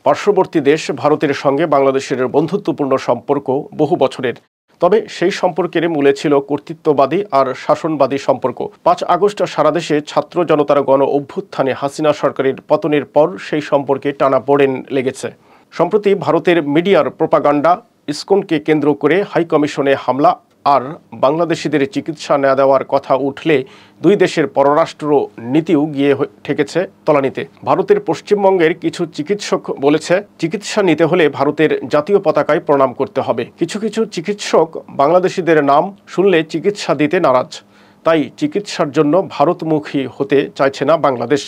পার্শ্ববর্তী দেশ ভারতের সঙ্গে বাংলাদেশের বন্ধুত্বপূর্ণ সম্পর্ক বহু বছরের। তবে সেই সম্পর্কের মূলে ছিল কর্তৃত্ববাদী আর শাসনবাদী সম্পর্ক। ৫ আগস্ট সারা দেশে ছাত্র জনতার গণ অভ্যুত্থানে হাসিনা সরকারের পতনের পর সেই সম্পর্কে টানাপোড়েন লেগেছে। সম্প্রতি ভারতের মিডিয়ার প্রোপাগান্ডা, ইসকনকে কেন্দ্র করে হাইকমিশনে হামলা আর বাংলাদেশিদের চিকিৎসা না দেওয়ার কথা উঠলে দুই দেশের পররাষ্ট্র নীতিও গিয়ে ঠেকেছে তলানিতে। ভারতের পশ্চিমবঙ্গের কিছু চিকিৎসক বলেছে, চিকিৎসা নিতে হলে ভারতের জাতীয় পতাকায় প্রণাম করতে হবে। কিছু কিছু চিকিৎসক বাংলাদেশিদের নাম শুনলে চিকিৎসা দিতে নারাজ, তাই চিকিৎসার জন্য ভারতমুখী হতে চাইছে না বাংলাদেশ।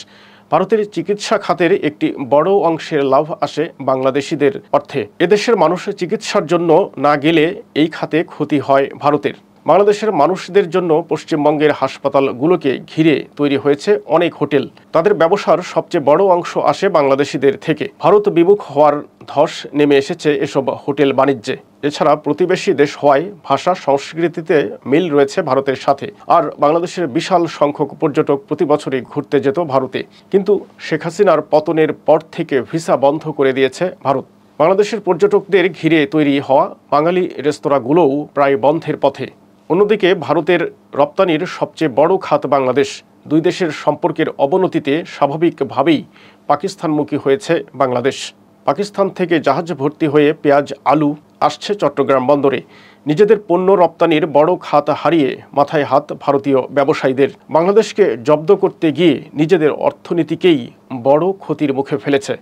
ভারতের চিকিৎসা খাতের একটি বড় অংশের লাভ আসে বাংলাদেশিদের অর্থে। এদেশের মানুষ চিকিৎসার জন্য না গেলে এই খাতে ক্ষতি হয় ভারতের। বাংলাদেশের মানুষদের জন্য পশ্চিমবঙ্গের হাসপাতালগুলোকে ঘিরে তৈরি হয়েছে অনেক হোটেল। তাদের ব্যবসার সবচেয়ে বড় অংশ আসে বাংলাদেশিদের থেকে। ভারত বিমুখ হওয়ার ধস নেমে এসেছে এসব হোটেল বাণিজ্যে। এছাড়া প্রতিবেশী দেশ হওয়ায় ভাষা সংস্কৃতিতে মিল রয়েছে ভারতের সাথে। আর বাংলাদেশের বিশাল সংখ্যক পর্যটক প্রতি বছরই ঘুরতে যেত ভারতে। কিন্তু শেখ হাসিনার পতনের পর থেকে ভিসা বন্ধ করে দিয়েছে ভারত। বাংলাদেশের পর্যটকদের ঘিরে তৈরি হওয়া বাঙালি রেস্তোরাঁগুলোও প্রায় বন্ধের পথে। অন্যদিকে ভারতের রপ্তানির সবচেয়ে বড় খাত বাংলাদেশ। দুই দেশের সম্পর্কের অবনতিতে স্বাভাবিকভাবেই পাকিস্তানমুখী হয়েছে বাংলাদেশ। পাকিস্তান থেকে জাহাজ ভর্তি হয়ে পেঁয়াজ, আলু আসছে চট্টগ্রাম বন্দরে। নিজেদের পণ্য রপ্তানির বড় খাত হারিয়ে মাথায় হাত ভারতীয় ব্যবসায়ীদের। বাংলাদেশকে জব্দ করতে গিয়ে নিজেদের অর্থনীতিকেই বড় ক্ষতির মুখে ফেলেছে।